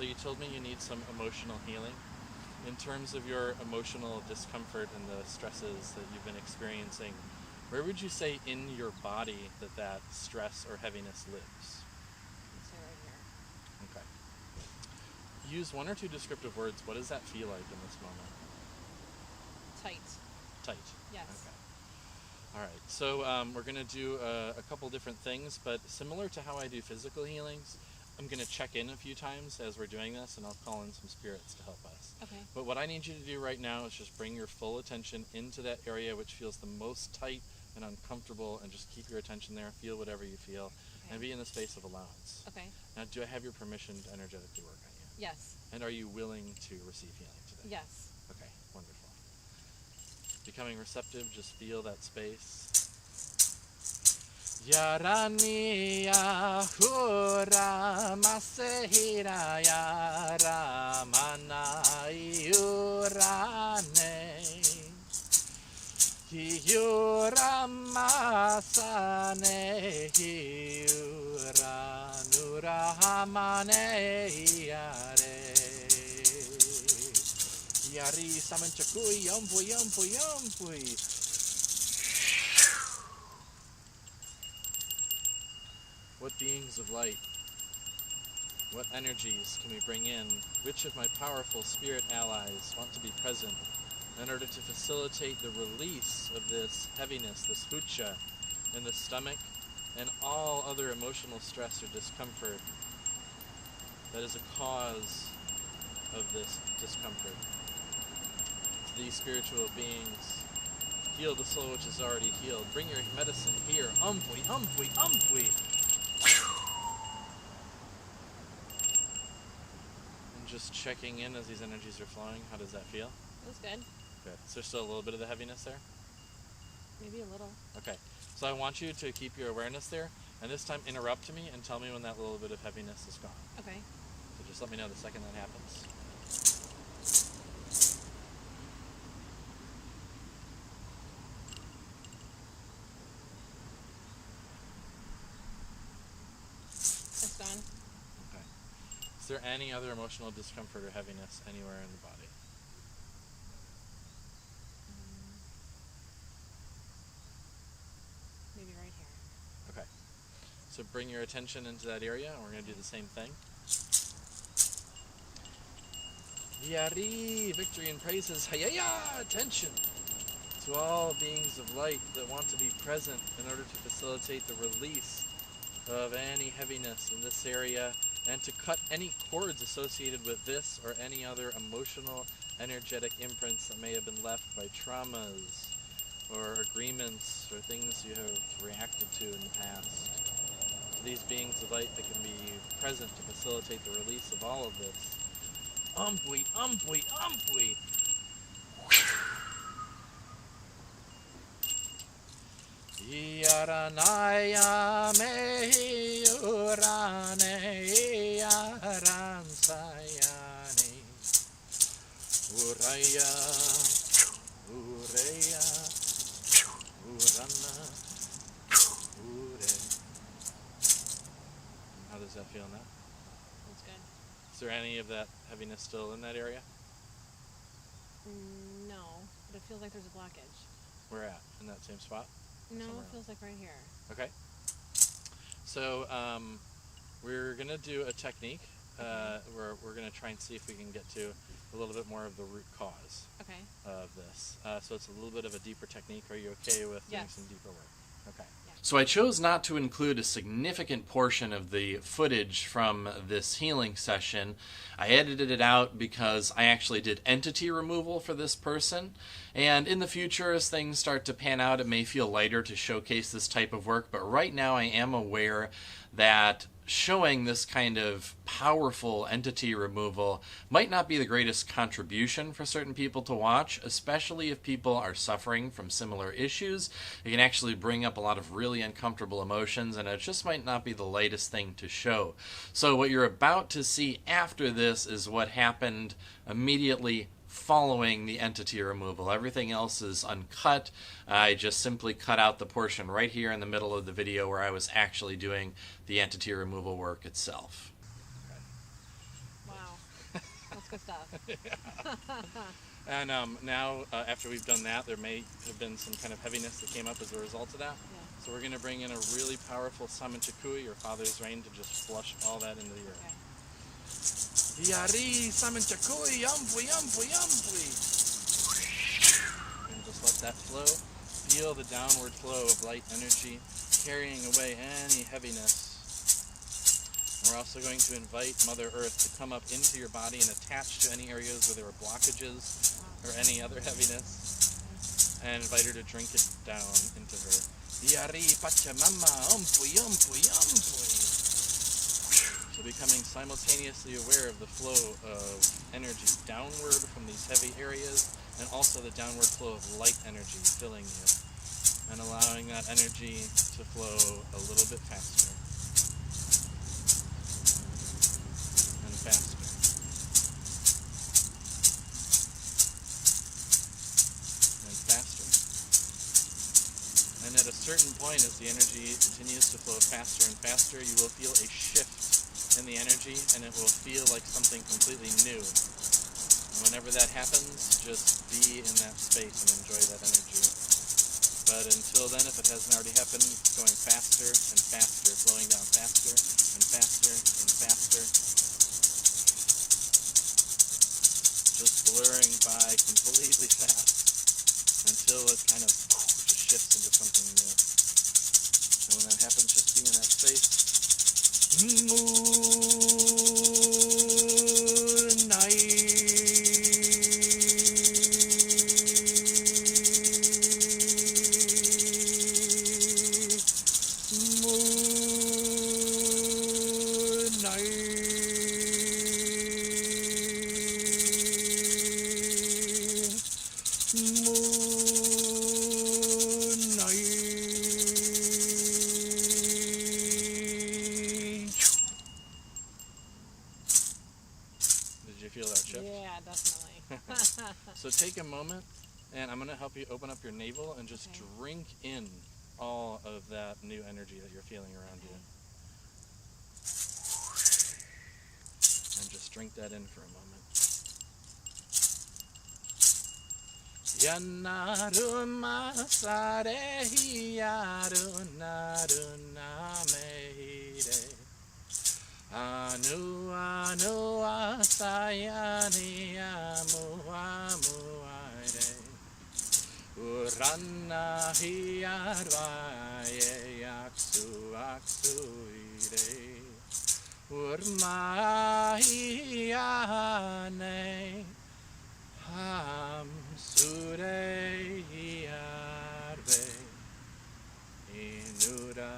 So you told me you need some emotional healing. In terms of your emotional discomfort and the stresses that you've been experiencing, where would you say in your body that stress or heaviness lives? Let's say right here. Okay. Use one or two descriptive words. What does that feel like in this moment? Tight. Tight. Yes. Okay. All right. So we're going to do a couple different things, but similar to how I do physical healings, I'm going to check in a few times as we're doing this, and I'll call in some spirits to help us. Okay. But what I need you to do right now is just bring your full attention into that area which feels the most tight and uncomfortable, and just keep your attention there. Feel whatever you feel, and be in the space of allowance. Okay. Now, do I have your permission to energetically work on you? Yes. And are you willing to receive healing today? Yes. Okay, wonderful. Becoming receptive, just feel that space. Yarani Yahura Masehira Yaramana Yurane Hiyura Masane Hiyura Nurahamane Yare Yari Samanchakui Yampui Yampui Yampui. What beings of light, what energies can we bring in? Which of my powerful spirit allies want to be present in order to facilitate the release of this heaviness, this hucha in the stomach, and all other emotional stress or discomfort that is a cause of this discomfort? These spiritual beings, heal the soul which is already healed. Bring your medicine here. Umpui, umpui, umpui. And just checking in as these energies are flowing. How does that feel? Feels good. Good. Is there still a little bit of the heaviness there? Maybe a little. Okay. So I want you to keep your awareness there, and this time interrupt me and tell me when that little bit of heaviness is gone. Okay. So just let me know the second that happens. It's gone. Okay. Is there any other emotional discomfort or heaviness anywhere in the body? Maybe right here. Okay. So bring your attention into that area, and we're going to do the same thing. Yari, victory and praises. Hayaya, attention to all beings of light that want to be present in order to facilitate the release of any heaviness in this area, and to cut any cords associated with this or any other emotional, energetic imprints that may have been left by traumas or agreements or things you have reacted to in the past. To these beings of light that can be present to facilitate the release of all of this. Umpui, umpui, umpui! Yaranaya mehi urane yaransayani uraya ureya urana ure. How does that feel now? That's good. Is there any of that heaviness still in that area? No, but it feels like there's a blockage. Where at? In that same spot? No, Somewhere it feels like right here. Okay. So we're going to do a technique where we're going to try and see if we can get to a little bit more of the root cause Okay. of this. So it's a little bit of a deeper technique. Are you okay with doing Yes. some deeper work? Okay. Yeah. So I chose not to include a significant portion of the footage from this healing session. I edited it out because I actually did entity removal for this person. And in the future, as things start to pan out, it may feel lighter to showcase this type of work. But right now I am aware that showing this kind of powerful entity removal might not be the greatest contribution for certain people to watch, especially if people are suffering from similar issues. It can actually bring up a lot of really uncomfortable emotions, and it just might not be the lightest thing to show. So what you're about to see after this is what happened immediately following the entity removal. Everything else is uncut. I just simply cut out the portion right here in the middle of the video where I was actually doing the entity removal work itself. Wow. And now, after we've done that, there may have been some kind of heaviness that came up as a result of that. Yeah. So we're going to bring in a really powerful Saman Chakui, or Father's Rain, to just flush all that into the earth. Okay. Yari Saman Chakui, yumpui, yumpui, yumpui. And just let that flow. Feel the downward flow of light energy, carrying away any heaviness. We're also going to invite Mother Earth to come up into your body and attach to any areas where there were blockages or any other heaviness, and invite her to drink it down into her. Yari Pachamama, umpui, umpui, umpui. So becoming simultaneously aware of the flow of energy downward from these heavy areas, and also the downward flow of light energy filling you, and allowing that energy to flow a little bit faster. Faster and faster. And at a certain point, as the energy continues to flow faster and faster, you will feel a shift in the energy, and it will feel like something completely new. And whenever that happens, just be in that space and enjoy that energy. But until then, if it hasn't already happened, it's going faster and faster, flowing down faster and faster and faster. Just blurring by completely fast until it kind of just shifts into something new. And when that happens, just be in that space. Did you feel that shift? Yeah, definitely. So take a moment, and I'm going to help you open up your navel and just drink in all of that new energy that you're feeling around you. And just drink that in for a moment. Yanaruma sarehi yarunaruna mehire. Anu asayani amuamuaire. Urana hiarvaye yaksu aksuire. Urmahiyane hamsure hiarve. Inura.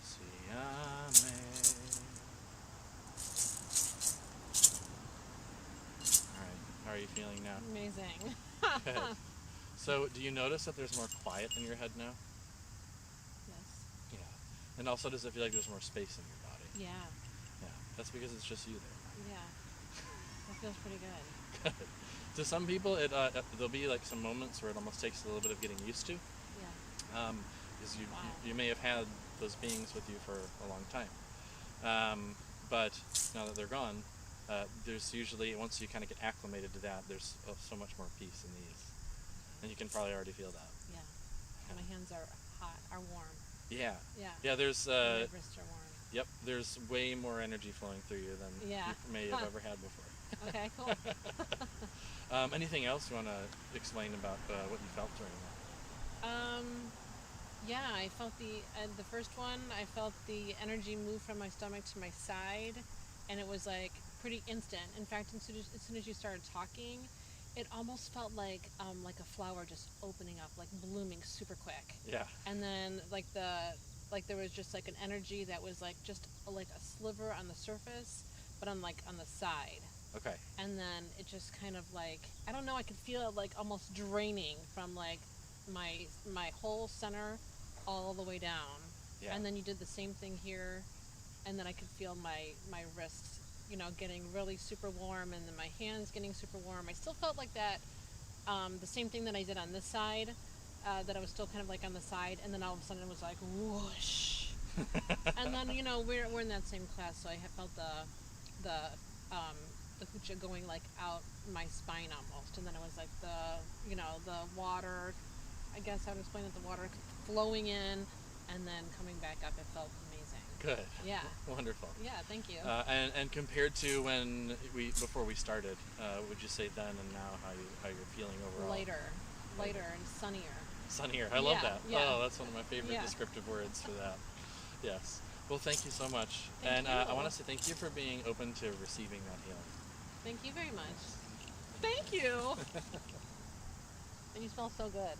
Siame. Alright, how are you feeling now? Amazing. Good. So, do you notice that there's more quiet in your head now? Yes. Yeah. And also, does it feel like there's more space in your body? Yeah. Yeah. That's because it's just you there. Yeah. That feels pretty good. Good. To some people, there'll be like some moments where it almost takes a little bit of getting used to. Yeah. Because Wow. you may have had those beings with you for a long time. But now that they're gone, there's usually, once you kind of get acclimated to that, there's so much more peace and ease. And you can probably already feel that. Yeah. And my hands are hot, are warm. Yeah. Yeah. Yeah, there's... My wrists are warm. Yep, there's way more energy flowing through you than you may have ever had before. Okay, cool. Anything else you want to explain about what you felt during that? Yeah, I felt the first one, I felt the energy move from my stomach to my side, and it was like pretty instant. In fact, as soon as you started talking, it almost felt like a flower just opening up, like blooming super quick. Yeah. And then there was just like an energy that was like just like a sliver on the surface, but on the side. Okay. And then it just kind of like, I don't know, I could feel it like almost draining from like my whole center all the way down. Yeah. And then you did the same thing here, and then I could feel my wrists, getting really super warm, and then my hands getting super warm. I still felt like that, the same thing that I did on this side, that I was still kind of like on the side, and then all of a sudden it was like whoosh. And then we're in that same class, so I felt the the hucha going like out my spine almost, and then it was like the water. I guess I would explain that the water flowing in and then coming back up. It felt amazing. Good. Yeah. Wonderful. Yeah. Thank you. And compared to before we started, would you say then and now how you're feeling overall? Lighter and sunnier. Sunnier. I love that. Yeah. Oh, that's one of my favorite descriptive words for that. Yes. Well, thank you so much. Thank you. I want to say thank you for being open to receiving that healing. Thank you very much. Thank you. And you smell so good.